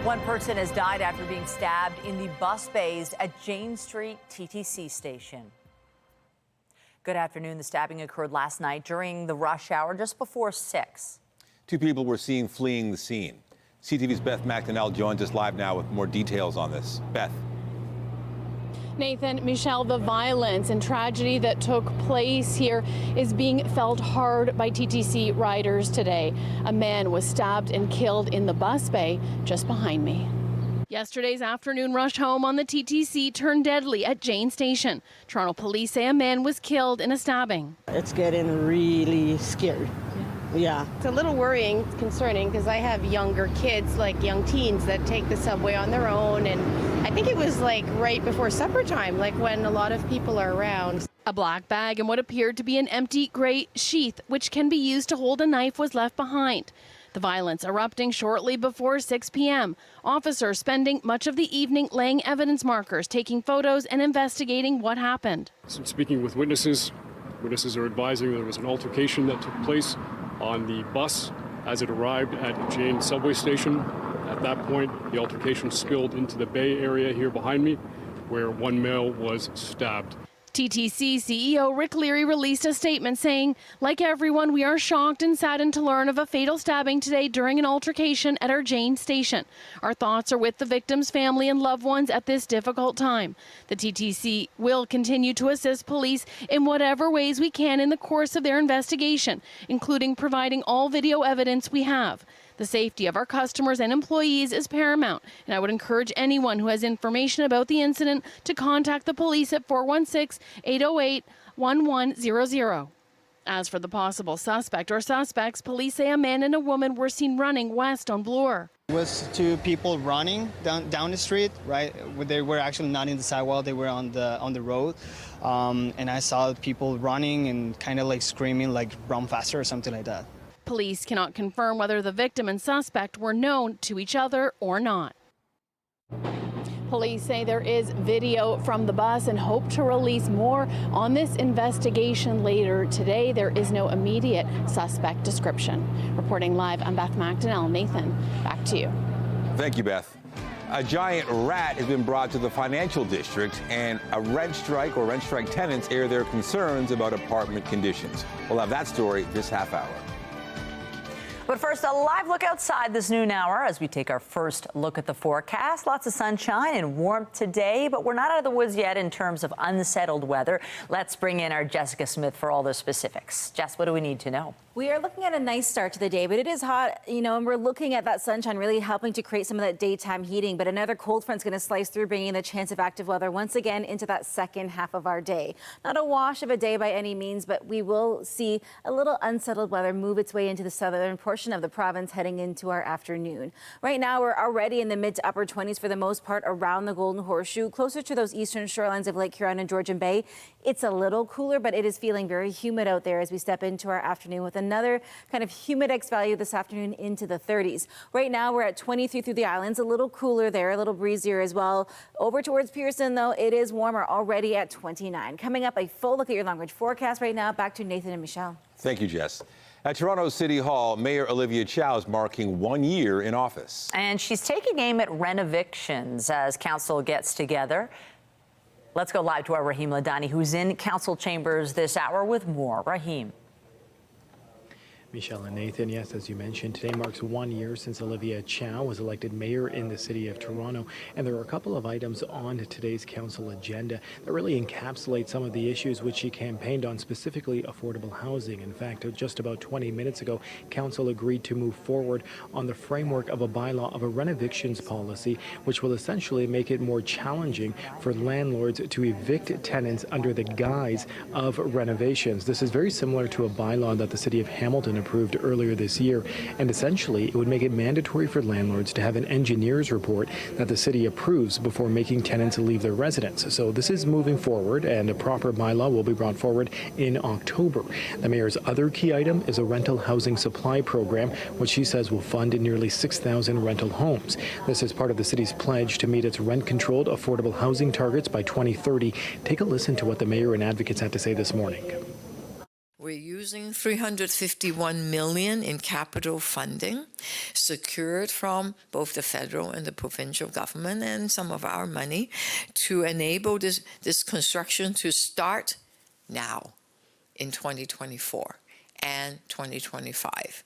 One person has died after being stabbed in the bus bays at Jane Street TTC station. Good afternoon. The stabbing occurred last night during the rush hour just before 6. 2 people were seen fleeing the scene. CTV's Beth McDonnell joins us live now with more details on this. Beth. Nathan, Michelle, the violence and tragedy that took place here is being felt hard by TTC riders today. A man was stabbed and killed in the bus bay just behind me. Yesterday's afternoon rush home on the TTC turned deadly at Jane Station. Toronto police say a man was killed in a stabbing. It's getting really scary. Yeah. It's a little worrying, concerning, because I have younger kids, like young teens, that take the subway on their own. And I think it was like right before supper time, like when a lot of people are around. A black bag and what appeared to be an empty gray sheath, which can be used to hold a knife, was left behind. The violence erupting shortly before 6 p.m. Officers spending much of the evening laying evidence markers, taking photos and investigating what happened. Speaking with witnesses are advising there was an altercation that took place on the bus as it arrived at Jane subway station. At that point, the altercation spilled into the bay area here behind me, where one male was stabbed. TTC CEO Rick Leary released a statement saying, like everyone, we are shocked and saddened to learn of a fatal stabbing today during an altercation at our Jane station. Our thoughts are with the victim's family and loved ones at this difficult time. The TTC will continue to assist police in whatever ways we can in the course of their investigation, including providing all video evidence we have. The safety of our customers and employees is paramount, and I would encourage anyone who has information about the incident to contact the police at 416-808-1100. As for the possible suspect or suspects, police say a man and a woman were seen running west on Bloor. It was 2 people running down the street, right? They were actually not in the sidewalk, they were on the road. And I saw people running and kind of like screaming, like run faster or something like that. Police cannot confirm whether the victim and suspect were known to each other or not. Police say there is video from the bus and hope to release more on this investigation later today. There is no immediate suspect description. Reporting live, I'm Beth McDonnell. Nathan, back to you. Thank you, Beth. A giant rat has been brought to the financial district, and a rent strike tenants air their concerns about apartment conditions. We'll have that story this half hour. But first, a live look outside this noon hour as we take our first look at the forecast. Lots of sunshine and warmth today, but we're not out of the woods yet in terms of unsettled weather. Let's bring in our Jessica Smith for all the specifics. Jess, what do we need to know? We are looking at a nice start to the day, but it is hot, and we're looking at that sunshine really helping to create some of that daytime heating. But another cold front's going to slice through, bringing the chance of active weather once again into that second half of our day. Not a wash of a day by any means, but we will see a little unsettled weather move its way into the southern portion of the province heading into our afternoon. Right now, we're already in the mid to upper 20s for the most part around the Golden Horseshoe, closer to those eastern shorelines of Lake Huron and Georgian Bay. It's a little cooler, but it is feeling very humid out there as we step into our afternoon with another kind of humidex value this afternoon into the 30s. Right now, we're at 23 through the islands, a little cooler there, a little breezier as well. Over towards Pearson, though, it is warmer already at 29. Coming up, a full look at your long-range forecast right now. Back to Nathan and Michelle. Thank you, Jess. At Toronto City Hall, Mayor Olivia Chow is marking 1 year in office. And she's taking aim at renovictions as council gets together. Let's go live to our Raheem Ladani, who's in council chambers this hour with more. Raheem. Michelle and Nathan, yes, as you mentioned, today marks 1 year since Olivia Chow was elected mayor in the city of Toronto. And there are a couple of items on today's council agenda that really encapsulate some of the issues which she campaigned on, specifically affordable housing. In fact, just about 20 minutes ago, council agreed to move forward on the framework of a bylaw of a renovictions policy, which will essentially make it more challenging for landlords to evict tenants under the guise of renovations. This is very similar to a bylaw that the city of Hamilton approved earlier this year, and essentially it would make it mandatory for landlords to have an engineer's report that the city approves before making tenants leave their residence. So this is moving forward, and a proper bylaw will be brought forward in October. The mayor's other key item is a rental housing supply program, which she says will fund nearly 6,000 rental homes. This is part of the city's pledge to meet its rent-controlled affordable housing targets by 2030. Take a listen to what the mayor and advocates had to say this morning. we're using $351 million in capital funding secured from both the federal and the provincial government and some of our money to enable this construction to start now in 2024 and 2025.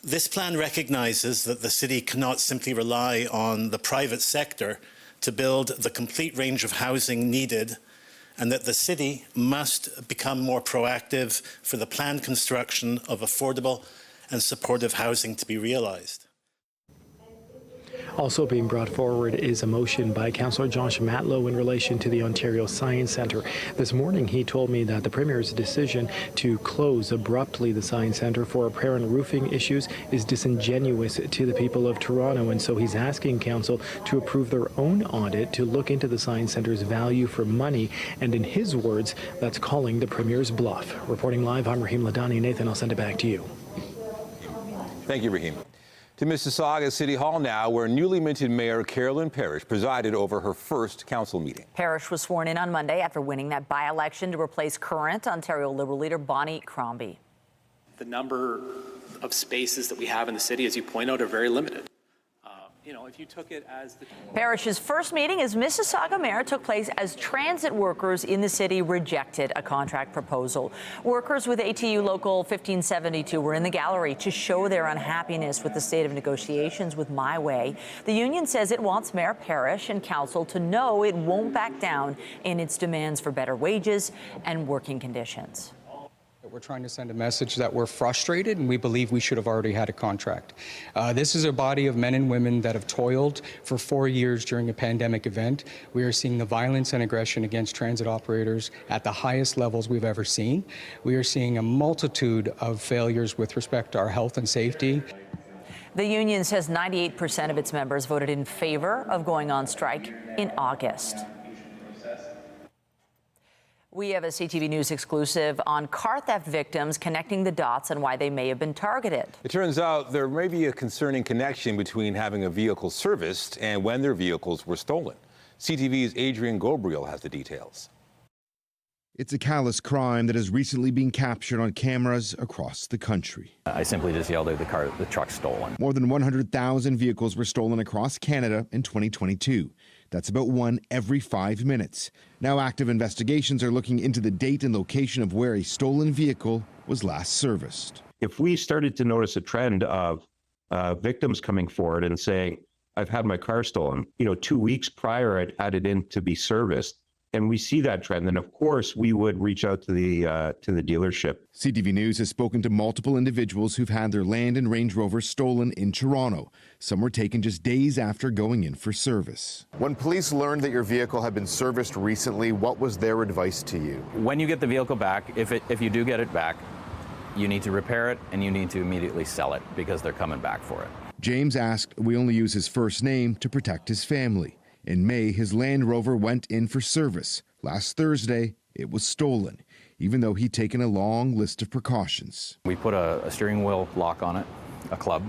This plan recognizes that the city cannot simply rely on the private sector to build the complete range of housing needed, and that the city must become more proactive for the planned construction of affordable and supportive housing to be realized. Also being brought forward is a motion by Councillor Josh Matlow in relation to the Ontario Science Centre. This morning he told me that the Premier's decision to close abruptly the Science Centre for apparent roofing issues is disingenuous to the people of Toronto, and so he's asking Council to approve their own audit to look into the Science Centre's value for money, and in his words, that's calling the Premier's bluff. Reporting live, I'm Raheem Ladani. Nathan, I'll send it back to you. Thank you, Raheem. To Mississauga City Hall now, where newly minted Mayor Carolyn Parrish presided over her first council meeting. Parrish was sworn in on Monday after winning that by-election to replace current Ontario Liberal leader Bonnie Crombie. The number of spaces that we have in the city, as you point out, are very limited. If you took it as the... Parrish's first meeting as Mississauga mayor took place as transit workers in the city rejected a contract proposal. Workers with ATU Local 1572 were in the gallery to show their unhappiness with the state of negotiations with My Way. The union says it wants Mayor Parrish and council to know it won't back down in its demands for better wages and working conditions. We're trying to send a message that we're frustrated and we believe we should have already had a contract. This is a body of men and women that have toiled for 4 years during a pandemic event. We are seeing the violence and aggression against transit operators at the highest levels we've ever seen. We are seeing a multitude of failures with respect to our health and safety. The union says 98% of its members voted in favor of going on strike in August. We have a CTV News exclusive on car theft victims connecting the dots on why they may have been targeted. It turns out there may be a concerning connection between having a vehicle serviced and when their vehicles were stolen. CTV's Adrian Gabriel has the details. It's a callous crime that has recently been captured on cameras across the country. I simply just yelled out the truck's stolen. More than 100,000 vehicles were stolen across Canada in 2022. That's about 1 every 5 minutes. Now active investigations are looking into the date and location of where a stolen vehicle was last serviced. If we started to notice a trend of victims coming forward and saying, I've had my car stolen, 2 weeks prior I'd had it in to be serviced, and we see that trend, then of course we would reach out to the dealership. CTV News has spoken to multiple individuals who've had their Land and Range Rovers stolen in Toronto. Some were taken just days after going in for service. When police learned that your vehicle had been serviced recently, what was their advice to you? When you get the vehicle back, if you do get it back, you need to repair it and you need to immediately sell it because they're coming back for it. James asked we only use his first name to protect his family. In May, his Land Rover went in for service. Last Thursday, it was stolen, even though he'd taken a long list of precautions. We put a steering wheel lock on it, a club.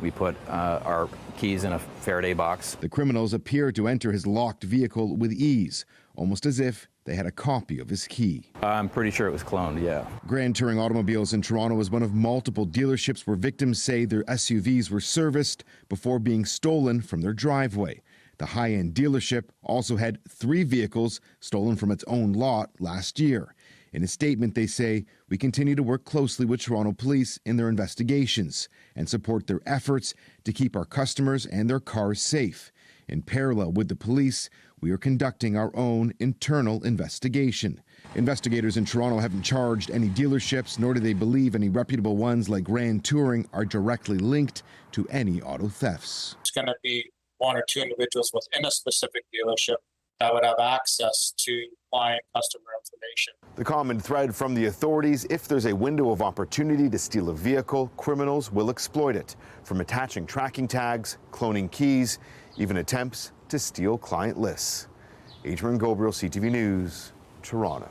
We put our keys in a Faraday box. The criminals appeared to enter his locked vehicle with ease, almost as if they had a copy of his key. I'm pretty sure it was cloned, yeah. Grand Touring Automobiles in Toronto is one of multiple dealerships where victims say their SUVs were serviced before being stolen from their driveway. The high-end dealership also had 3 vehicles stolen from its own lot last year. In a statement, they say, we continue to work closely with Toronto Police in their investigations and support their efforts to keep our customers and their cars safe. In parallel with the police, we are conducting our own internal investigation. Investigators in Toronto haven't charged any dealerships, nor do they believe any reputable ones like Grand Touring are directly linked to any auto thefts. It's going to be 1 or 2 individuals within a specific dealership that would have access to client customer information. The common thread from the authorities, if there's a window of opportunity to steal a vehicle, criminals will exploit it, from attaching tracking tags, cloning keys, even attempts to steal client lists. Adrian Gabriel, CTV News, Toronto.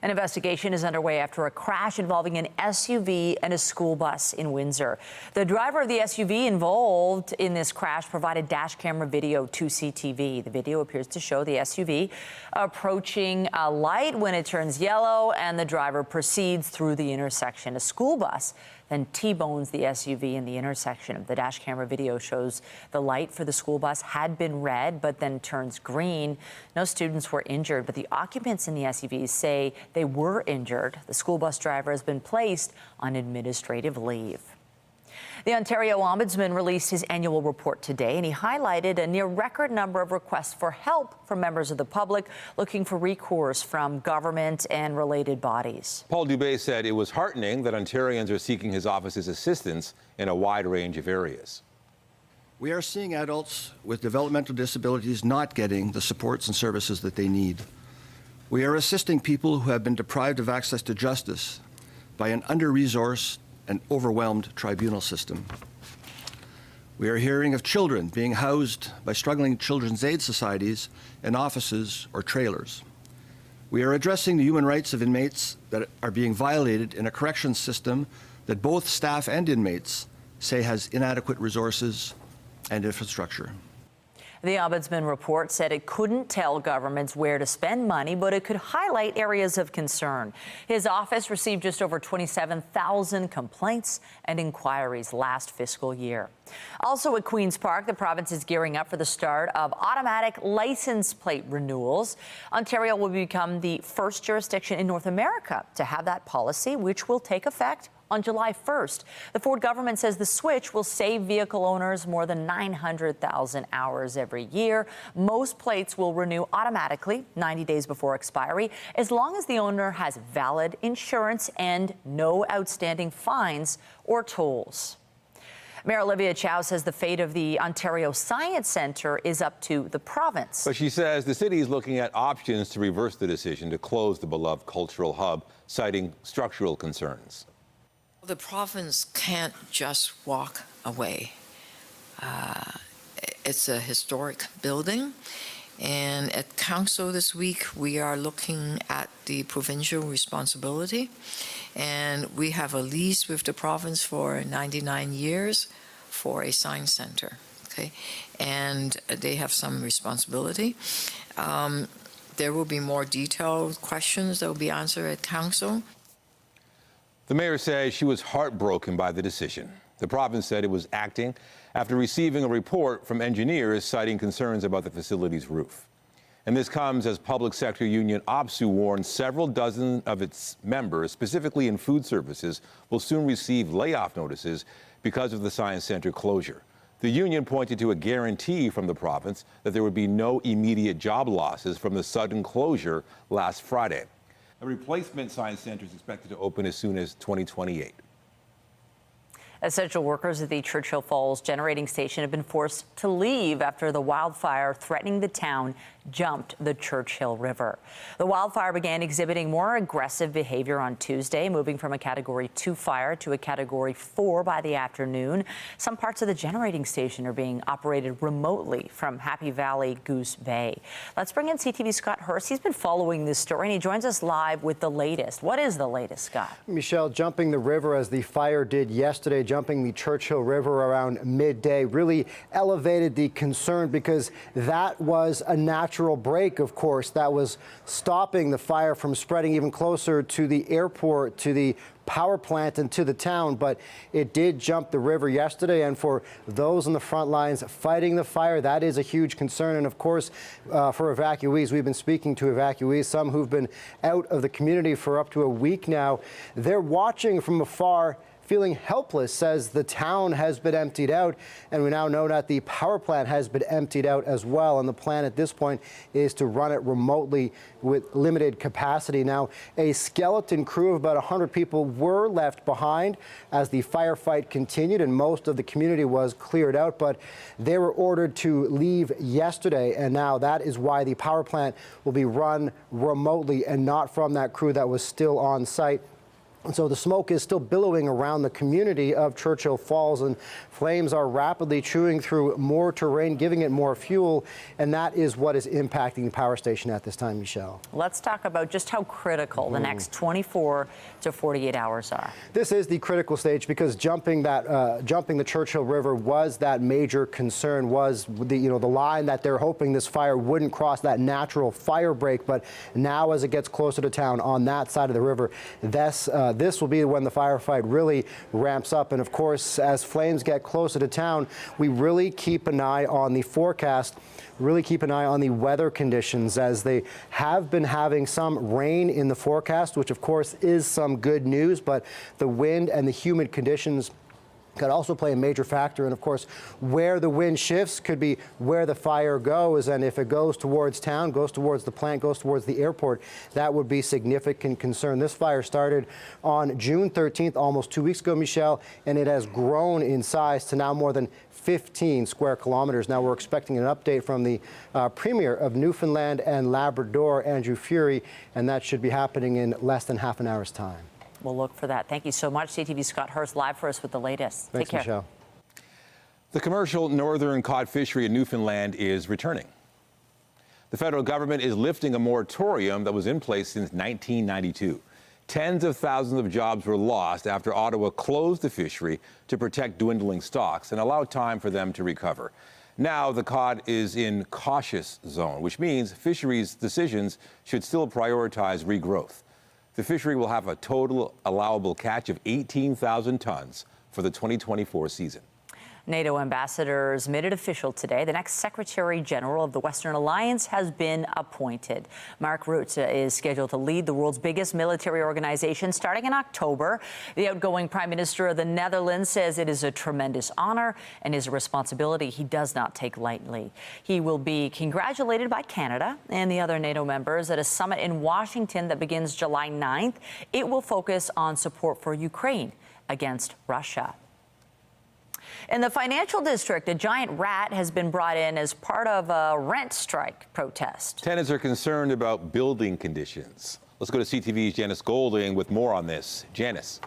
An investigation is underway after a crash involving an SUV and a school bus in Windsor. The driver of the SUV involved in this crash provided dash camera video to CTV. The video appears to show the SUV approaching a light when it turns yellow and the driver proceeds through the intersection. A school bus then T-bones the SUV in the intersection. The dash camera video shows the light for the school bus had been red, but then turns green. No students were injured, but the occupants in the SUVs say they were injured. The school bus driver has been placed on administrative leave. The Ontario Ombudsman released his annual report today, and he highlighted a near record number of requests for help from members of the public looking for recourse from government and related bodies. Paul Dubé said it was heartening that Ontarians are seeking his office's assistance in a wide range of areas. We are seeing adults with developmental disabilities not getting the supports and services that they need. We are assisting people who have been deprived of access to justice by an under-resourced and overwhelmed tribunal system. We are hearing of children being housed by struggling children's aid societies in offices or trailers. We are addressing the human rights of inmates that are being violated in a corrections system that both staff and inmates say has inadequate resources and infrastructure. The Ombudsman report said it couldn't tell governments where to spend money, but it could highlight areas of concern. His office received just over 27,000 complaints and inquiries last fiscal year. Also at Queen's Park, the province is gearing up for the start of automatic license plate renewals. Ontario will become the first jurisdiction in North America to have that policy, which will take effect on July 1st. The Ford government says the switch will save vehicle owners more than 900,000 hours every year. Most plates will renew automatically 90 days before expiry, as long as the owner has valid insurance and no outstanding fines or tolls. Mayor Olivia Chow says the fate of the Ontario Science Centre is up to the province. But she says the city is looking at options to reverse the decision to close the beloved cultural hub, citing structural concerns. The province can't just walk away. It's a historic building, and at council this week we are looking at the provincial responsibility, and we have a lease with the province for 99 years for a science center, okay? And they have some responsibility. There will be more detailed questions that will be answered at council. The mayor says she was heartbroken by the decision. The province said it was acting after receiving a report from engineers citing concerns about the facility's roof. And this comes as public sector union OPSU warns several dozen of its members, specifically in food services, will soon receive layoff notices because of the Science Centre closure. The union pointed to a guarantee from the province that there would be no immediate job losses from the sudden closure last Friday. A replacement science center is expected to open as soon as 2028. Essential workers at the Churchill Falls generating station have been forced to leave after the wildfire threatening the town jumped the Churchill River. The wildfire began exhibiting more aggressive behavior on Tuesday, moving from a Category 2 fire to a Category 4 by the afternoon. Some parts of the generating station are being operated remotely from Happy Valley, Goose Bay. Let's bring in CTV's Scott Hurst. He's been following this story, and he joins us live with the latest. What is the latest, Scott? Michelle, jumping the river as the fire did yesterday, jumping the Churchill River around midday, really elevated the concern because that was a natural break, of course, that was stopping the fire from spreading even closer to the airport, to the power plant, and to the town. But it did jump the river yesterday, and for those on the front lines fighting the fire, that is a huge concern. And of course, for evacuees, we've been speaking to evacuees, some who've been out of the community for up to a week now. They're watching from afar, feeling helpless, says the town has been emptied out, and we now know that the power plant has been emptied out as well, and the plan at this point is to run it remotely with limited capacity. Now, a skeleton crew of about 100 people were left behind as the firefight continued, and most of the community was cleared out, but they were ordered to leave yesterday, and now that is why the power plant will be run remotely and not from that crew that was still on site. And so the smoke is still billowing around the community of Churchill Falls, and flames are rapidly chewing through more terrain, giving it more fuel, and that is what is impacting the power station at this time, Michelle. Let's talk about just how critical the next 24 to 48 hours are. This is the critical stage because jumping the Churchill River was that major concern, was the line that they're hoping this fire wouldn't cross, that natural fire break. But now, as it gets closer to town on that side of the river, this will be when the firefight really ramps up. And of course, as flames get closer to town, we really keep an eye on the forecast, really keep an eye on the weather conditions, as they have been having some rain in the forecast, which of course is some good news, but the wind and the humid conditions could also play a major factor. And of course, where the wind shifts could be where the fire goes. And if it goes towards town, goes towards the plant, goes towards the airport, that would be significant concern. This fire started on June 13th, almost 2 weeks ago, Michelle, and it has grown in size to now more than 15 square kilometers. Now we're expecting an update from the Premier of Newfoundland and Labrador, Andrew Furey, and that should be happening in less than half an hour's time. We'll look for that. Thank you so much. CTV's Scott Hurst live for us with the latest. Thanks, Take care. Michelle. The commercial northern cod fishery in Newfoundland is returning. The federal government is lifting a moratorium that was in place since 1992. Tens of thousands of jobs were lost after Ottawa closed the fishery to protect dwindling stocks and allow time for them to recover. Now the cod is in cautious zone, which means fisheries decisions should still prioritize regrowth. The fishery will have a total allowable catch of 18,000 tons for the 2024 season. NATO ambassadors made it official today. The next Secretary General of the Western Alliance has been appointed. Mark Rutte is scheduled to lead the world's biggest military organization starting in October. The outgoing Prime Minister of the Netherlands says it is a tremendous honor and is a responsibility he does not take lightly. He will be congratulated by Canada and the other NATO members at a summit in Washington that begins July 9th. It will focus on support for Ukraine against Russia. In the financial district, a giant rat has been brought in as part of a rent strike protest. Tenants are concerned about building conditions. Let's go to CTV's Janice Golding with more on this. Janice.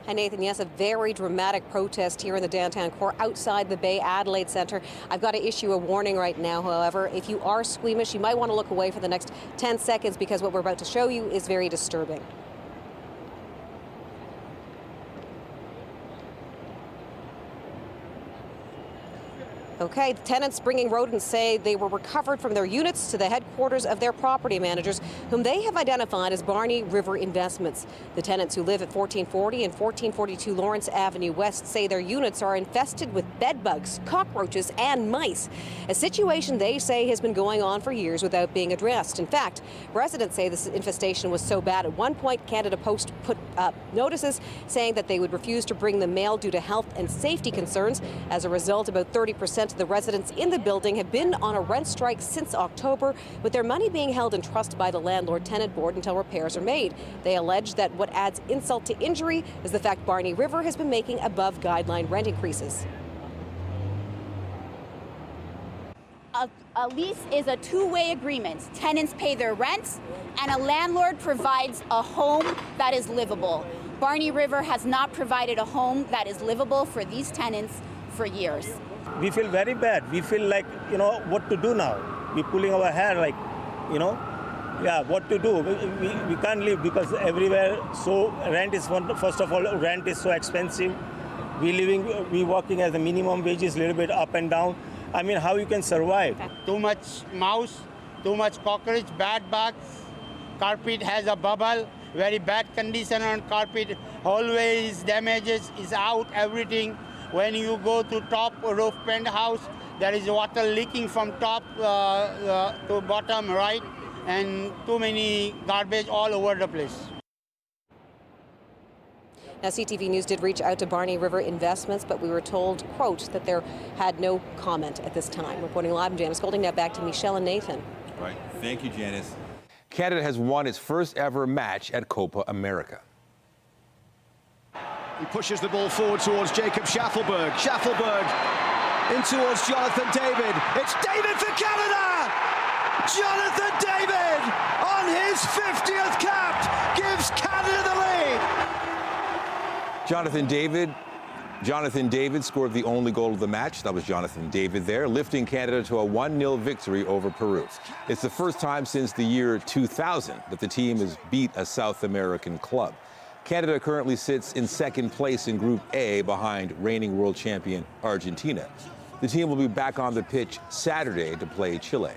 Hi, Nathan. Yes, a very dramatic protest here in the downtown core outside the Bay Adelaide Centre. I've got to issue a warning right now, however. If you are squeamish, you might want to look away for the next 10 seconds because what we're about to show you is very disturbing. Okay, the tenants bringing rodents say they were recovered from their units to the headquarters of their property managers, whom they have identified as Barney River Investments. The tenants who live at 1440 and 1442 Lawrence Avenue West say their units are infested with bed bugs, cockroaches, and mice. A situation they say has been going on for years without being addressed. In fact, residents say this infestation was so bad at one point Canada Post put up notices saying that they would refuse to bring the mail due to health and safety concerns. As a result, about 30% of the residents in the building have been on a rent strike since October, with their money being held in trust by the Landlord-Tenant Board until repairs are made. They allege that what adds insult to injury is the fact Barney River has been making above-guideline rent increases. A lease is a two-way agreement. Tenants pay their rent, and a landlord provides a home that is livable. Barney River has not provided a home that is livable for these tenants for years. We feel very bad. We feel like, what to do now. We're pulling our hair like, what to do. We can't live because everywhere, so rent is, first of all, rent is so expensive. We working as a minimum wages, a little bit up and down. I mean, how you can survive? Too much mouse, too much cockroach, bad bugs. Carpet has a bubble, very bad condition on carpet. Always damages is out, everything. When you go to top roof penthouse, there is water leaking from top to bottom, right? And too many garbage all over the place. Now, CTV News did reach out to Barney River Investments, but we were told, quote, that there had no comment at this time. Reporting live, I'm Janice Golding. Now back to Michelle and Nathan. Right. Thank you, Janice. Canada has won its first ever match at Copa America. He pushes the ball forward towards Jacob Schaffelberg. Schaffelberg in towards Jonathan David. It's David for Canada! Jonathan David on his 50th cap gives Jonathan David scored the only goal of the match. That was Jonathan David there, lifting Canada to a 1-0 victory over Peru. It's the first time since the year 2000 that the team has beat a South American club. Canada currently sits in second place in Group A behind reigning world champion Argentina. The team will be back on the pitch Saturday to play Chile.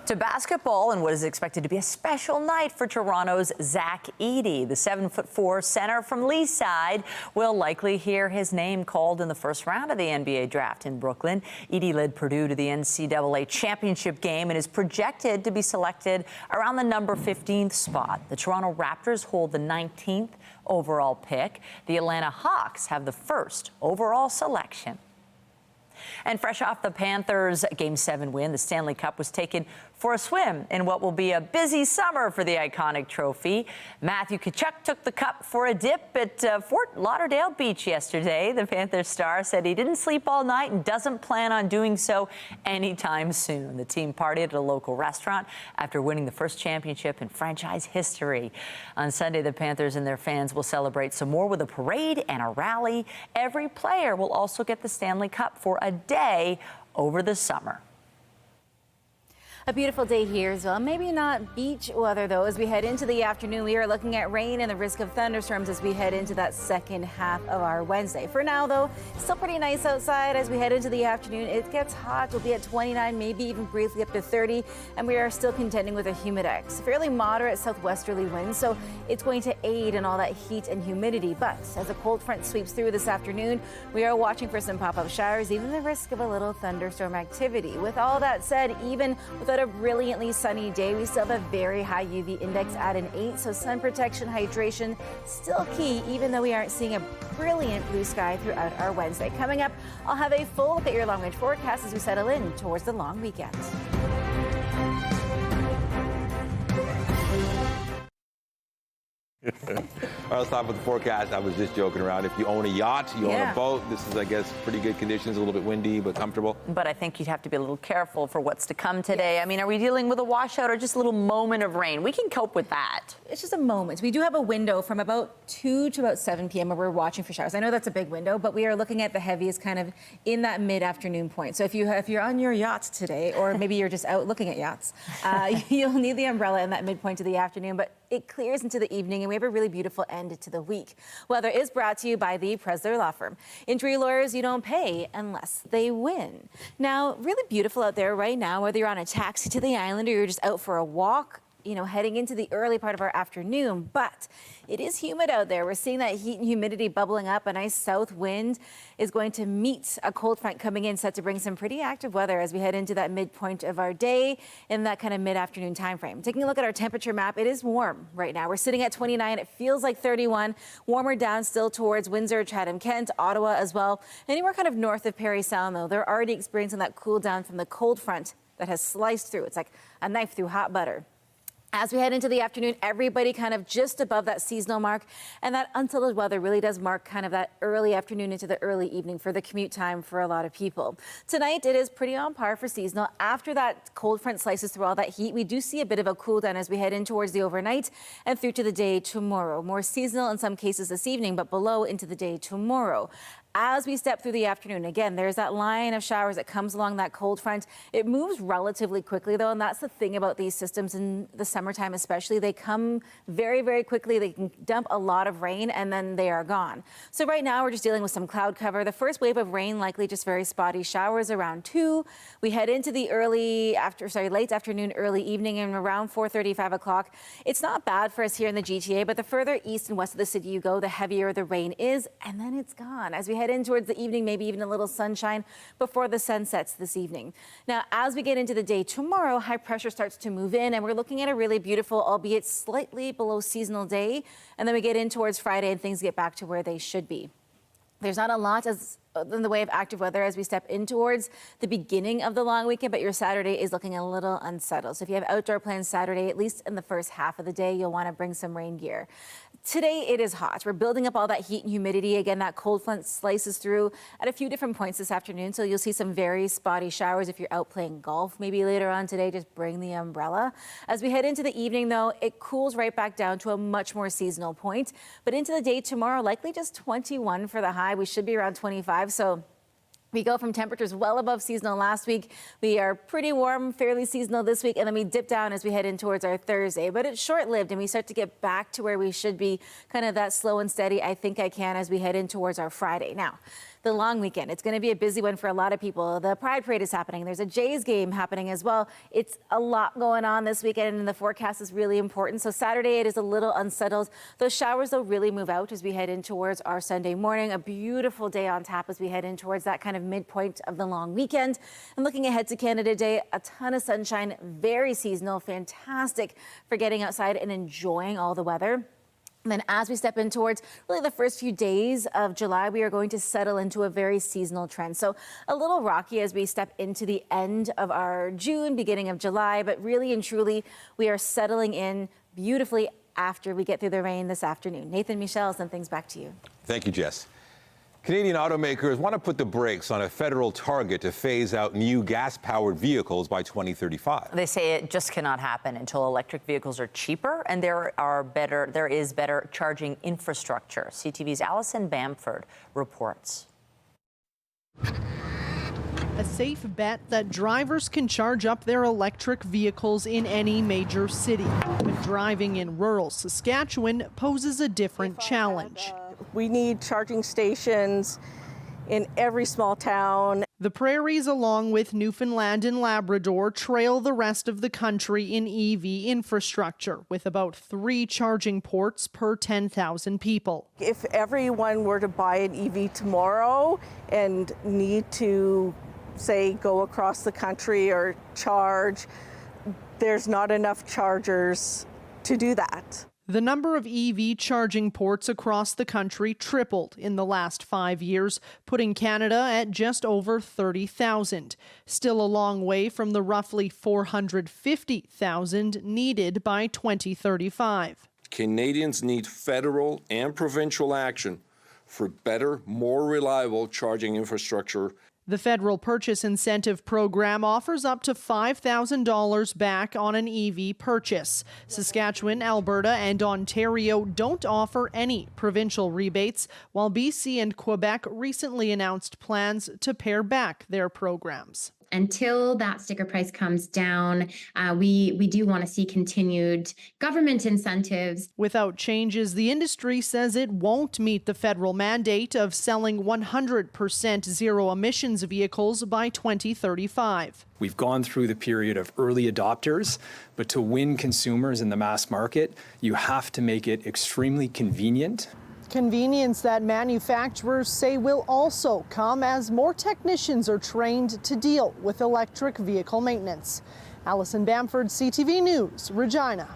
To basketball and what is expected to be a special night for Toronto's Zach Edey. The 7'4" center from Leaside will likely hear his name called in the first round of the NBA draft in Brooklyn. Edey led Purdue to the NCAA championship game and is projected to be selected around the number 15th spot. The Toronto Raptors hold the 19th overall pick. The Atlanta Hawks have the first overall selection. And fresh off the Panthers' Game 7 win, the Stanley Cup was taken for a swim in what will be a busy summer for the iconic trophy. Matthew Tkachuk took the cup for a dip at Fort Lauderdale Beach yesterday. The Panthers star said he didn't sleep all night and doesn't plan on doing so anytime soon. The team partied at a local restaurant after winning the first championship in franchise history. On Sunday, the Panthers and their fans will celebrate some more with a parade and a rally. Every player will also get the Stanley Cup for a day over the summer. A beautiful day here as well. Maybe not beach weather, though. As we head into the afternoon, we are looking at rain and the risk of thunderstorms as we head into that second half of our Wednesday. For now, though, still pretty nice outside. As we head into the afternoon, it gets hot. We'll be at 29, maybe even briefly up to 30, and we are still contending with a humidex. Fairly moderate southwesterly winds, so it's going to aid in all that heat and humidity. But as a cold front sweeps through this afternoon, we are watching for some pop-up showers, even the risk of a little thunderstorm activity. With all that said, even without a brilliantly sunny day, we still have a very high UV index at an 8, so sun protection, hydration still key, even though we aren't seeing a brilliant blue sky throughout our Wednesday. Coming up, I'll have a full look at your long-range forecast as we settle in towards the long weekend. All right, let's start with the forecast. I was just joking around. If you own a yacht, you own a boat, this is, I guess, pretty good conditions, a little bit windy, but comfortable. But I think you'd have to be a little careful for what's to come today. I mean, are we dealing with a washout or just a little moment of rain? We can cope with that. It's just a moment. We do have a window from about 2 to about 7 p.m. where we're watching for showers. I know that's a big window, but we are looking at the heaviest kind of in that mid-afternoon point. So if you're on your yacht today, or maybe you're just out looking at yachts, you'll need the umbrella in that midpoint of the afternoon. But it clears into the evening, and we have a really beautiful end to the week. Weather is brought to you by the Presler Law Firm. Injury lawyers, you don't pay unless they win. Now, really beautiful out there right now, whether you're on a taxi to the island or you're just out for a walk, you know, heading into the early part of our afternoon, but it is humid out there. We're seeing that heat and humidity bubbling up. A nice south wind is going to meet a cold front coming in, set to bring some pretty active weather as we head into that midpoint of our day in that kind of mid-afternoon time frame. Taking a look at our temperature map, it is warm right now. We're sitting at 29. It feels like 31. Warmer down still towards Windsor, Chatham-Kent, Ottawa as well. Anywhere kind of north of Parry Sound, though, they're already experiencing that cool down from the cold front that has sliced through. It's like a knife through hot butter. As we head into the afternoon, everybody kind of just above that seasonal mark, and that unsettled weather really does mark kind of that early afternoon into the early evening for the commute time for a lot of people. Tonight, it is pretty on par for seasonal. After that cold front slices through all that heat, we do see a bit of a cool down as we head in towards the overnight and through to the day tomorrow. More seasonal in some cases this evening, but below into the day tomorrow. As we step through the afternoon, again, there's that line of showers that comes along that cold front. It moves relatively quickly, though, and that's the thing about these systems in the summertime especially. They come very, very quickly. They can dump a lot of rain, and then they are gone. So right now, we're just dealing with some cloud cover. The first wave of rain, likely just very spotty showers around 2. We head into the late afternoon, early evening, and around 4:30, 5 o'clock. It's not bad for us here in the GTA, but the further east and west of the city you go, the heavier the rain is, and then it's gone. As we head in towards the evening, maybe even a little sunshine before the sun sets this evening. Now, as we get into the day tomorrow, high pressure starts to move in, and we're looking at a really beautiful, albeit slightly below seasonal day. And then we get in towards Friday, and things get back to where they should be. There's not a lot as in the way of active weather as we step in towards the beginning of the long weekend, but your Saturday is looking a little unsettled. So if you have outdoor plans Saturday, at least in the first half of the day, you'll want to bring some rain gear. Today, it is hot. We're building up all that heat and humidity. Again, that cold front slices through at a few different points this afternoon. So you'll see some very spotty showers. If you're out playing golf, maybe later on today, just bring the umbrella. As we head into the evening, though, it cools right back down to a much more seasonal point. But into the day tomorrow, likely just 21 for the high. We should be around 25. So we go from temperatures well above seasonal last week. We are pretty warm, fairly seasonal this week, and then we dip down as we head in towards our Thursday. But it's short-lived, and we start to get back to where we should be, kind of that slow and steady, I think I can, as we head in towards our Friday. Now, the long weekend, it's going to be a busy one for a lot of people. The Pride Parade is happening. There's a Jays game happening as well. It's a lot going on this weekend, and the forecast is really important. So Saturday, it is a little unsettled. Those showers, though, really move out as we head in towards our Sunday morning. A beautiful day on tap as we head in towards that kind of midpoint of the long weekend. And looking ahead to Canada Day, a ton of sunshine, very seasonal, fantastic for getting outside and enjoying all the weather. And then as we step in towards really the first few days of July, we are going to settle into a very seasonal trend. So a little rocky as we step into the end of our June, beginning of July, but really and truly, we are settling in beautifully after we get through the rain this afternoon. Nathan, Michelle, send things back to you. Thank you, Jess. Canadian automakers want to put the brakes on a federal target to phase out new gas-powered vehicles by 2035. They say it just cannot happen until electric vehicles are cheaper and there is better charging infrastructure. CTV's Alison Bamford reports. A safe bet that drivers can charge up their electric vehicles in any major city. But driving in rural Saskatchewan poses a different challenge. We need charging stations in every small town. The prairies, along with Newfoundland and Labrador, trail the rest of the country in EV infrastructure, with about 3 charging ports per 10,000 people. If everyone were to buy an EV tomorrow and need to, say, go across the country or charge, there's not enough chargers to do that. The number of EV charging ports across the country tripled in the last 5 years, putting Canada at just over 30,000. Still a long way from the roughly 450,000 needed by 2035. Canadians need federal and provincial action for better, more reliable charging infrastructure. The federal purchase incentive program offers up to $5,000 back on an EV purchase. Saskatchewan, Alberta, and Ontario don't offer any provincial rebates, while BC and Quebec recently announced plans to pare back their programs. Until that sticker price comes down, we do want to see continued government incentives. Without changes, the industry says it won't meet the federal mandate of selling 100% zero emissions vehicles by 2035. We've gone through the period of early adopters, but to win consumers in the mass market, you have to make it extremely convenient. Convenience that manufacturers say will also come as more technicians are trained to deal with electric vehicle maintenance. Alison Bamford, CTV News, Regina.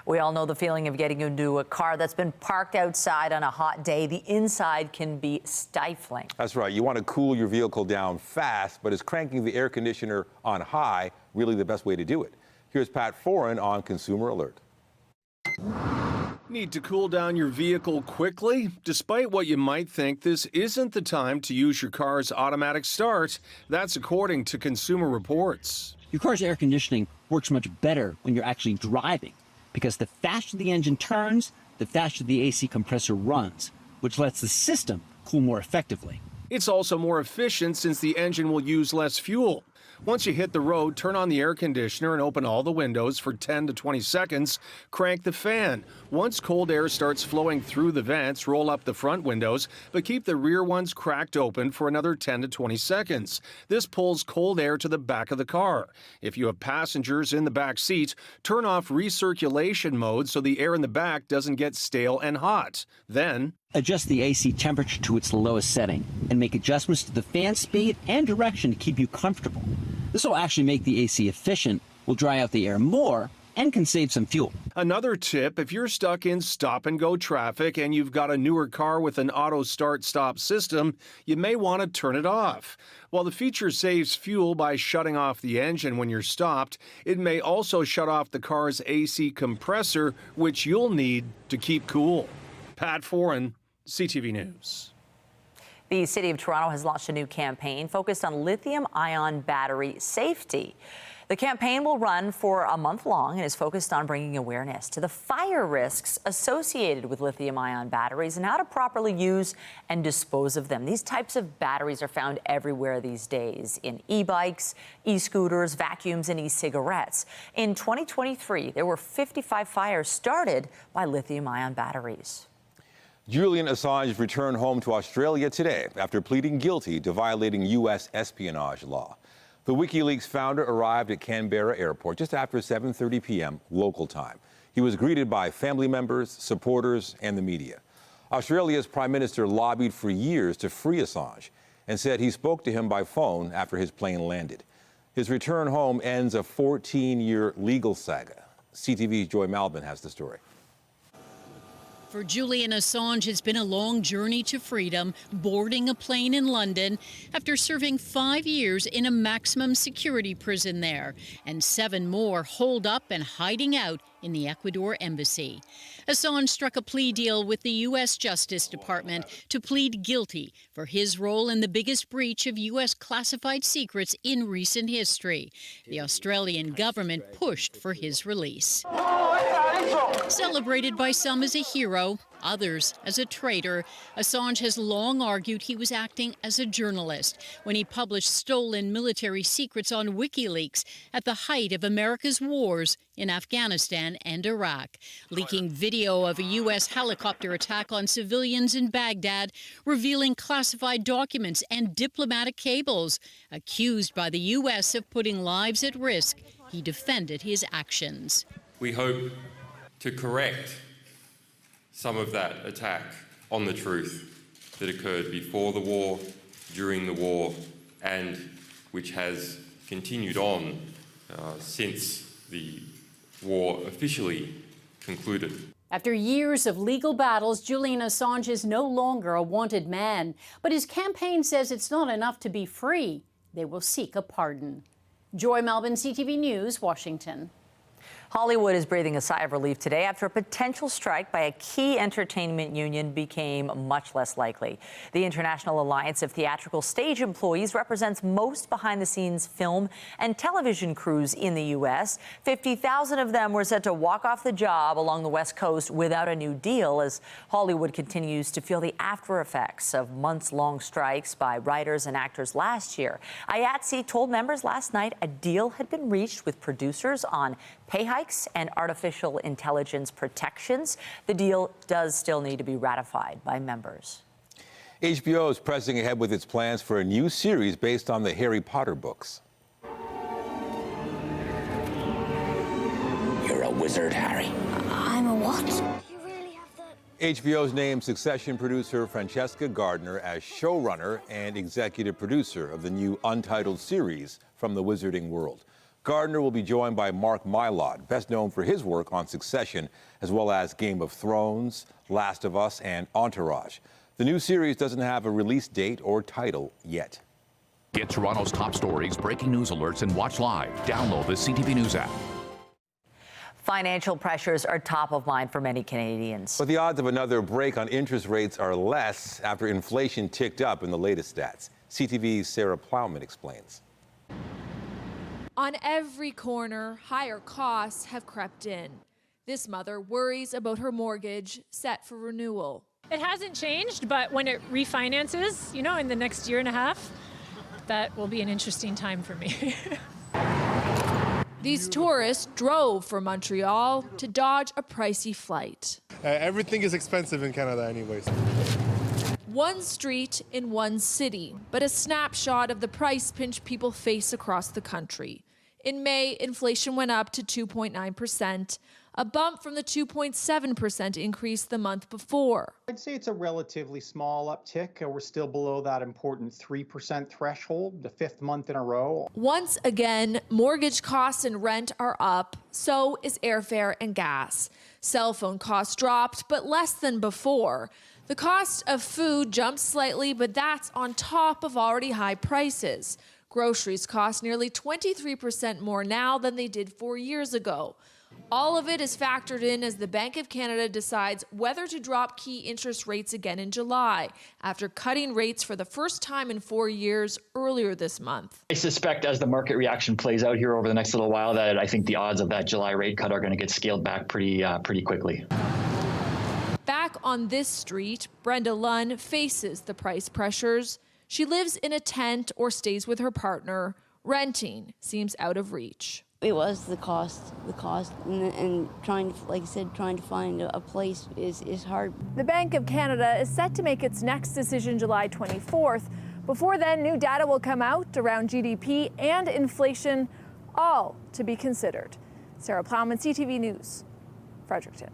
We all know the feeling of getting into a car that's been parked outside on a hot day. The inside can be stifling. That's right. You want to cool your vehicle down fast, but is cranking the air conditioner on high really the best way to do it? Here's Pat Foran on Consumer Alert. Need to cool down your vehicle quickly? Despite what you might think, this isn't the time to use your car's automatic start. That's according to Consumer Reports. Your car's air conditioning works much better when you're actually driving, because the faster the engine turns, the faster the AC compressor runs, which lets the system cool more effectively. It's also more efficient since the engine will use less fuel. Once you hit the road, turn on the air conditioner and open all the windows for 10 to 20 seconds. Crank the fan. Once cold air starts flowing through the vents, roll up the front windows, but keep the rear ones cracked open for another 10 to 20 seconds. This pulls cold air to the back of the car. If you have passengers in the back seat, turn off recirculation mode so the air in the back doesn't get stale and hot. Then adjust the AC temperature to its lowest setting and make adjustments to the fan speed and direction to keep you comfortable. This will actually make the AC efficient will dry out the air more and can save some fuel. Another tip, if you're stuck in stop-and-go traffic and you've got a newer car with an auto start-stop system, you may want to turn it off. While the feature saves fuel by shutting off the engine when you're stopped, it may also shut off the car's AC compressor, which you'll need to keep cool. Pat Foran, CTV News. The City of Toronto has launched a new campaign focused on lithium-ion battery safety. The campaign will run for a month long and is focused on bringing awareness to the fire risks associated with lithium-ion batteries and how to properly use and dispose of them. These types of batteries are found everywhere these days, in e-bikes, e-scooters, vacuums, and e-cigarettes. In 2023, there were 55 fires started by lithium-ion batteries. Julian Assange returned home to Australia today after pleading guilty to violating U.S. espionage law. The WikiLeaks founder arrived at Canberra Airport just after 7:30 p.m. local time. He was greeted by family members, supporters, and the media. Australia's Prime Minister lobbied for years to free Assange and said he spoke to him by phone after his plane landed. His return home ends a 14-year legal saga. CTV's Joy Malvin has the story. For Julian Assange, it's been a long journey to freedom, boarding a plane in London after serving 5 years in a maximum security prison there, and 7 more holed up and hiding out in the Ecuador embassy. Assange struck a plea deal with the U.S. Justice Department to plead guilty for his role in the biggest breach of U.S. classified secrets in recent history. The Australian government pushed for his release. Celebrated by some as a hero, others as a traitor, Assange has long argued he was acting as a journalist when he published stolen military secrets on WikiLeaks at the height of America's wars in Afghanistan and Iraq, leaking video of a U.S. helicopter attack on civilians in Baghdad, revealing classified documents and diplomatic cables. Accused by the U.S. of putting lives at risk, he defended his actions. We hope to correct some of that attack on the truth that occurred before the war, during the war, and which has continued on since the war officially concluded. After years of legal battles, Julian Assange is no longer a wanted man. But his campaign says it's not enough to be free. They will seek a pardon. Joy Malvin, CTV News, Washington. Hollywood is breathing a sigh of relief today after a potential strike by a key entertainment union became much less likely. The International Alliance of Theatrical Stage Employees represents most behind-the-scenes film and television crews in the U.S. 50,000 of them were set to walk off the job along the West Coast without a new deal as Hollywood continues to feel the after effects of months-long strikes by writers and actors last year. IATSE told members last night a deal had been reached with producers on pay hikes and artificial intelligence protections. The deal does still need to be ratified by members. HBO is pressing ahead with its plans for a new series based on the Harry Potter books. You're a wizard, Harry. I'm a what? HBO's named Succession producer Francesca Gardner as showrunner and executive producer of the new untitled series from the Wizarding World. Gardner will be joined by Mark Mylod, best known for his work on Succession, as well as Game of Thrones, Last of Us, and Entourage. The new series doesn't have a release date or title yet. Get Toronto's top stories, breaking news alerts, and watch live. Download the CTV News app. Financial pressures are top of mind for many Canadians. But the odds of another break on interest rates are less after inflation ticked up in the latest stats. CTV's Sarah Plowman explains. On every corner, higher costs have crept in. This mother worries about her mortgage set for renewal. It hasn't changed, but when it refinances, in the next year and a half, that will be an interesting time for me. These tourists drove from Montreal to dodge a pricey flight. Everything is expensive in Canada anyways. One street in one city, but a snapshot of the price pinch people face across the country. In May, inflation went up to 2.9%, a bump from the 2.7% increase the month before. I'd say it's a relatively small uptick. We're still below that important 3% threshold, the 5th month in a row. Once again, mortgage costs and rent are up, so is airfare and gas. Cell phone costs dropped, but less than before. The cost of food jumped slightly, but that's on top of already high prices. Groceries cost nearly 23% more now than they did 4 years ago. All of it is factored in as the Bank of Canada decides whether to drop key interest rates again in July, after cutting rates for the first time in 4 years earlier this month. I suspect as the market reaction plays out here over the next little while that I think the odds of that July rate cut are going to get scaled back pretty quickly. Back on this street, Brenda Lunn faces the price pressures. She lives in a tent or stays with her partner. Renting seems out of reach. It was the cost, and trying to, like I said, trying to find a place is hard. The Bank of Canada is set to make its next decision July 24th. Before then, new data will come out around GDP and inflation, all to be considered. Sarah Plowman, CTV News, Fredericton.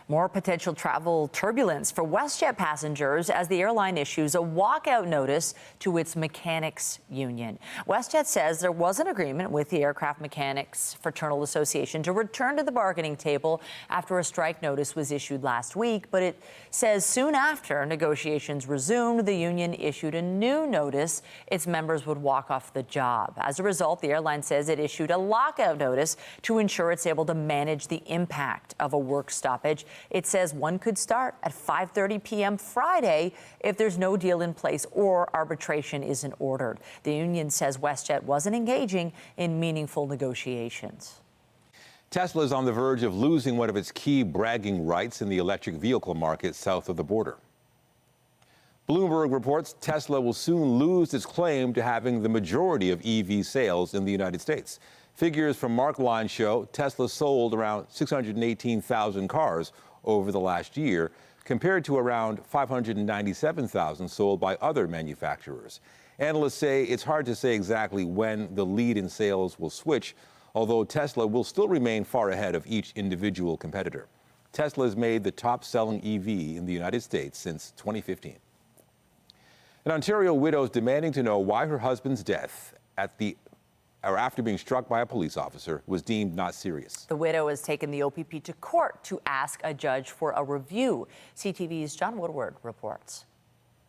More potential travel turbulence for WestJet passengers as the airline issues a walkout notice to its mechanics union. WestJet says there was an agreement with the Aircraft Mechanics Fraternal Association to return to the bargaining table after a strike notice was issued last week, but it says soon after negotiations resumed, the union issued a new notice its members would walk off the job. As a result, the airline says it issued a lockout notice to ensure it's able to manage the impact of a work stoppage. It says one could start at 5:30 p.m. Friday if there's no deal in place or arbitration isn't ordered. The union says WestJet wasn't engaging in meaningful negotiations. Tesla is on the verge of losing one of its key bragging rights in the electric vehicle market south of the border. Bloomberg reports Tesla will soon lose its claim to having the majority of EV sales in the United States. Figures from Mark Line show Tesla sold around 618,000 cars over the last year, compared to around 597,000 sold by other manufacturers. Analysts say it's hard to say exactly when the lead in sales will switch, although Tesla will still remain far ahead of each individual competitor. Tesla has made the top-selling EV in the United States since 2015. An Ontario widow is demanding to know why her husband's death after being struck by a police officer was deemed not serious. The widow has taken the OPP to court to ask a judge for a review. CTV's John Woodward reports.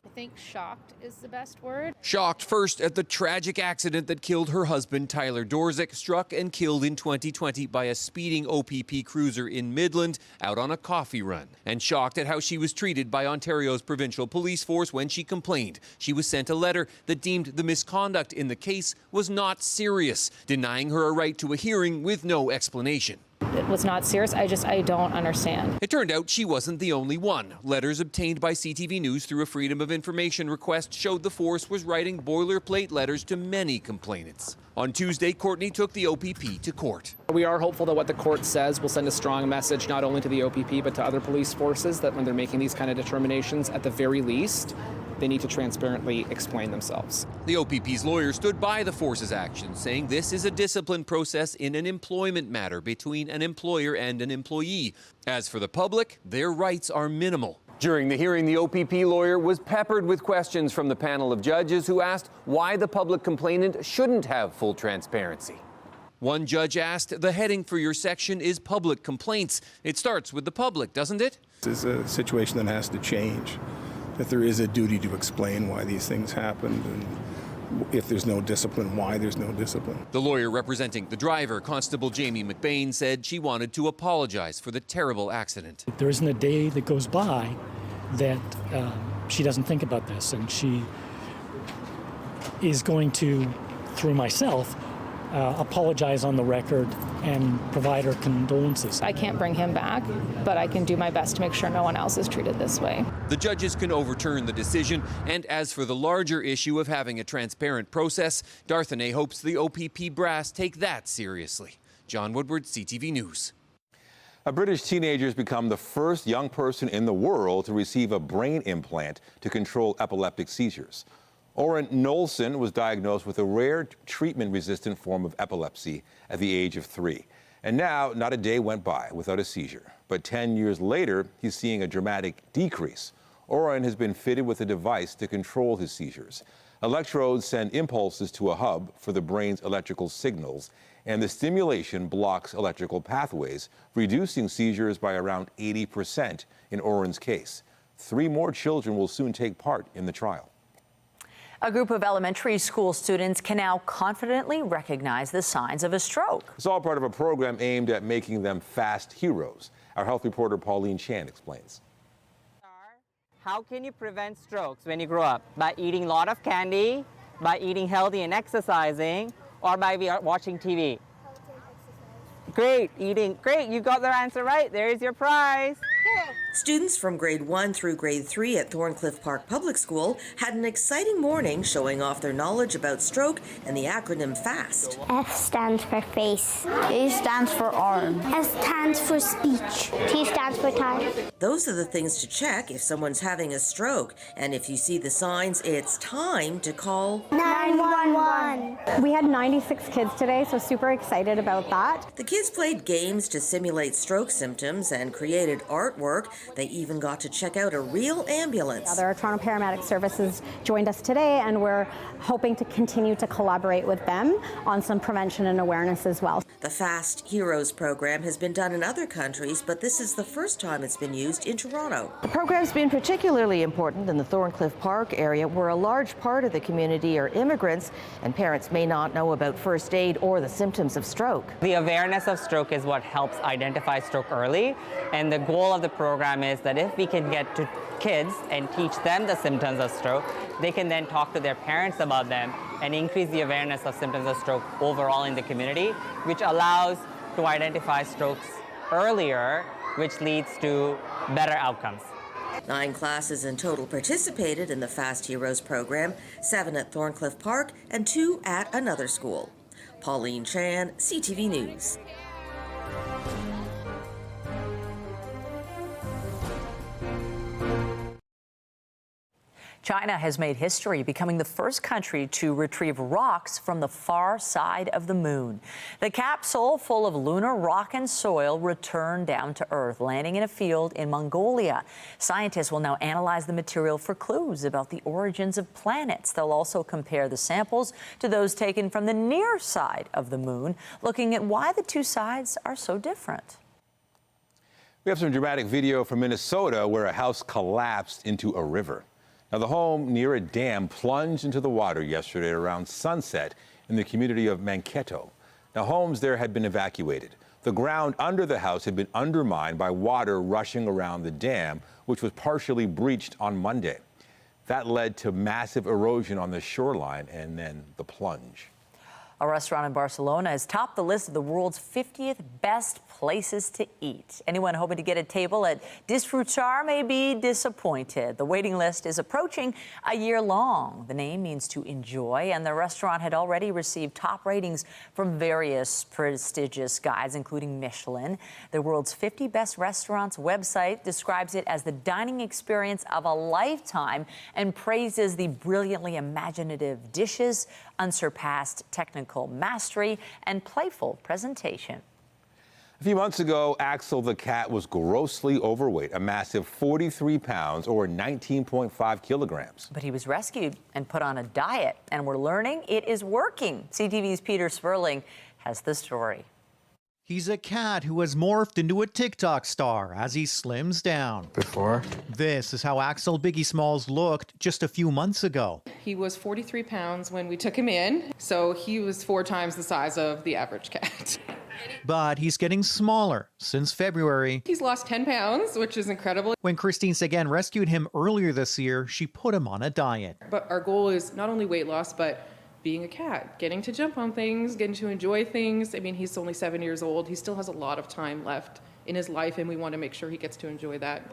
I think shocked is the best word. Shocked first at the tragic accident that killed her husband, Tyler Dorzik, struck and killed in 2020 by a speeding OPP cruiser in Midland out on a coffee run. And shocked at how she was treated by Ontario's provincial police force when she complained. She was sent a letter that deemed the misconduct in the case was not serious, denying her a right to a hearing with no explanation. It was not serious. I don't understand. It turned out she wasn't the only one. Letters obtained by CTV News through a Freedom of Information request showed the force was writing boilerplate letters to many complainants. On Tuesday, Courtney took the OPP to court. We are hopeful that what the court says will send a strong message not only to the OPP but to other police forces that when they're making these kind of determinations, at the very least, they need to transparently explain themselves. The OPP's lawyer stood by the force's actions, saying this is a discipline process in an employment matter between an employer and an employee. As for the public, their rights are minimal. During the hearing, the OPP lawyer was peppered with questions from the panel of judges who asked why the public complainant shouldn't have full transparency. One judge asked, the heading for your section is public complaints. It starts with the public, doesn't it? This is a situation that has to change, that there is a duty to explain why these things happened, and if there's no discipline, why there's no discipline. The lawyer representing the driver, Constable Jamie McBain, said she wanted to apologize for the terrible accident. There isn't a day that goes by that she doesn't think about this, and she is going to, through myself, apologize on the record and provide her condolences. I can't bring him back, but I can do my best to make sure no one else is treated this way. The judges can overturn the decision, and as for the larger issue of having a transparent process, Darthenay hopes the OPP brass take that seriously. John Woodward, CTV News. A British teenager has become the first young person in the world to receive a brain implant to control epileptic seizures. Oren Knowlson was diagnosed with a rare treatment-resistant form of epilepsy at the age of 3. And now, not a day went by without a seizure. But 10 years later, he's seeing a dramatic decrease. Oren has been fitted with a device to control his seizures. Electrodes send impulses to a hub for the brain's electrical signals, and the stimulation blocks electrical pathways, reducing seizures by around 80% in Oren's case. 3 more children will soon take part in the trial. A group of elementary school students can now confidently recognize the signs of a stroke. It's all part of a program aimed at making them fast heroes. Our health reporter Pauline Chan explains. How can you prevent strokes when you grow up? By eating a lot of candy, by eating healthy and exercising, or by watching TV? Great, eating. Great, you got the answer right. There's your prize. Students from grade 1 through grade 3 at Thorncliffe Park Public School had an exciting morning showing off their knowledge about stroke and the acronym FAST. F stands for face. A stands for arm. S stands for speech. T stands for time. Those are the things to check if someone's having a stroke. And if you see the signs, it's time to call 911. We had 96 kids today, so super excited about that. The kids played games to simulate stroke symptoms and created artwork. They even got to check out a real ambulance. Our Toronto Paramedic Services joined us today, and we're hoping to continue to collaborate with them on some prevention and awareness as well. The Fast Heroes program has been done in other countries, but this is the first time it's been used in Toronto. The program's been particularly important in the Thorncliffe Park area, where a large part of the community are immigrants, and parents may not know about first aid or the symptoms of stroke. The awareness of stroke is what helps identify stroke early, and the goal of the program is that if we can get to kids and teach them the symptoms of stroke, they can then talk to their parents about them and increase the awareness of symptoms of stroke overall in the community, which allows to identify strokes earlier, which leads to better outcomes. 9 classes in total participated in the Fast Heroes program, 7 at Thorncliffe Park and 2 at another school. Pauline Chan, CTV News. China has made history, becoming the first country to retrieve rocks from the far side of the moon. The capsule, full of lunar rock and soil, returned down to Earth, landing in a field in Mongolia. Scientists will now analyze the material for clues about the origins of planets. They'll also compare the samples to those taken from the near side of the moon, looking at why the two sides are so different. We have some dramatic video from Minnesota where a house collapsed into a river. Now, the home near a dam plunged into the water yesterday around sunset in the community of Mankato. Now, homes there had been evacuated. The ground under the house had been undermined by water rushing around the dam, which was partially breached on Monday. That led to massive erosion on the shoreline and then the plunge. A restaurant in Barcelona has topped the list of the world's 50th best places to eat. Anyone hoping to get a table at Disfrutar may be disappointed. The waiting list is approaching a year long. The name means to enjoy, and the restaurant had already received top ratings from various prestigious guides, including Michelin. The world's 50 best restaurants website describes it as the dining experience of a lifetime and praises the brilliantly imaginative dishes, unsurpassed technical mastery, and playful presentation. A few months ago, Axel the cat was grossly overweight, a massive 43 pounds or 19.5 kilograms. But he was rescued and put on a diet, and we're learning it is working. CTV's Peter Sperling has the story. He's a cat who has morphed into a TikTok star as he slims down. Before? This is how Axel Biggie Smalls looked just a few months ago. He was 43 pounds when we took him in, so he was 4 times the size of the average cat. But he's getting smaller since February. He's lost 10 pounds, which is incredible. When Christine Seguin rescued him earlier this year, she put him on a diet. But our goal is not only weight loss, but being a cat, getting to jump on things, getting to enjoy things. I mean, he's only 7 years old. He still has a lot of time left in his life, and we want to make sure he gets to enjoy that.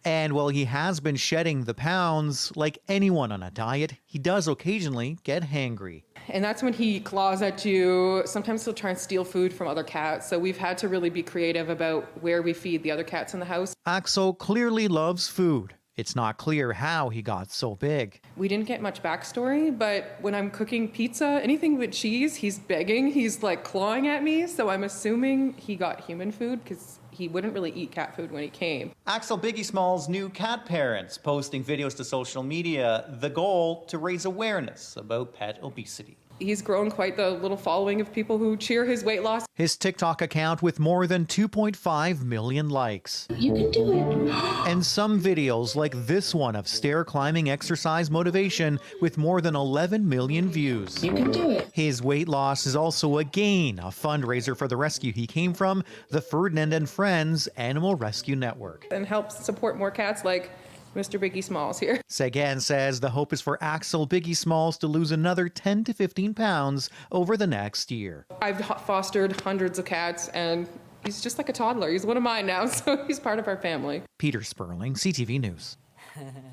And while he has been shedding the pounds, like anyone on a diet, he does occasionally get hangry. And that's when he claws at you. Sometimes he'll try and steal food from other cats. So we've had to really be creative about where we feed the other cats in the house. Axel clearly loves food It's not clear how he got so big. We didn't get much backstory, but when I'm cooking pizza, anything with cheese, he's begging, he's like clawing at me. So I'm assuming he got human food because he wouldn't really eat cat food when he came. Axel Biggie Small's new cat parents posting videos to social media, the goal to raise awareness about pet obesity. He's grown quite the little following of people who cheer his weight loss. His TikTok account with more than 2.5 million likes. You can do it. And some videos like this one of stair climbing exercise motivation with more than 11 million views. You can do it. His weight loss is also a gain, a fundraiser for the rescue he came from, the Ferdinand and Friends Animal Rescue Network. And helps support more cats like Mr. Biggie Smalls here. Sagan says the hope is for Axel Biggie Smalls to lose another 10 to 15 pounds over the next year. I've fostered hundreds of cats, and he's just like a toddler. He's one of mine now, so he's part of our family. Peter Sperling, CTV News.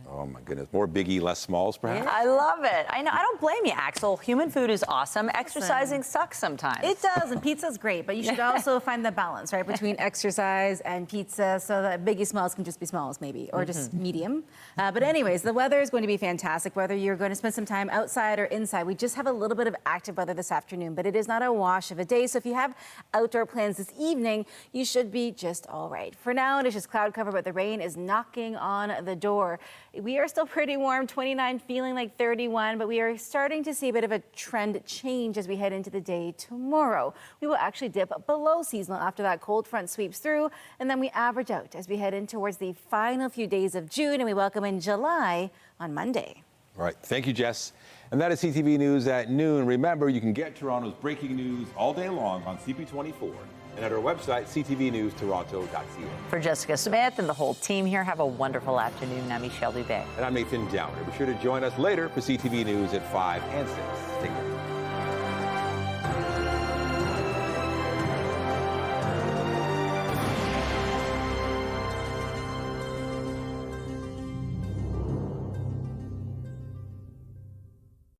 Oh my goodness, more Biggie, less Smalls, perhaps? I love it. I know. I don't blame you, Axel. Human food is awesome. Exercising sucks sometimes. It does, and pizza's great, but you should also find the balance, right, between exercise and pizza so that Biggie Smalls can just be Smalls, maybe, or just medium. But anyways, the weather is going to be fantastic, whether you're going to spend some time outside or inside. We just have a little bit of active weather this afternoon, but it is not a wash of a day. So if you have outdoor plans this evening, you should be just all right. For now, it is just cloud cover, but the rain is knocking on the door. We are still pretty warm, 29, feeling like 31, but we are starting to see a bit of a trend change as we head into the day tomorrow. We will actually dip below seasonal after that cold front sweeps through, and then we average out as we head in towards the final few days of June, and we welcome in July on Monday. All right, thank you, Jess. And that is CTV News at noon. Remember, you can get Toronto's breaking news all day long on CP24 and at our website, ctvnewstoronto.ca. For Jessica Smith and the whole team here, have a wonderful afternoon. I'm Michelle Dubé. And I'm Nathan Downer. Be sure to join us later for CTV News at 5 and 6. Take care.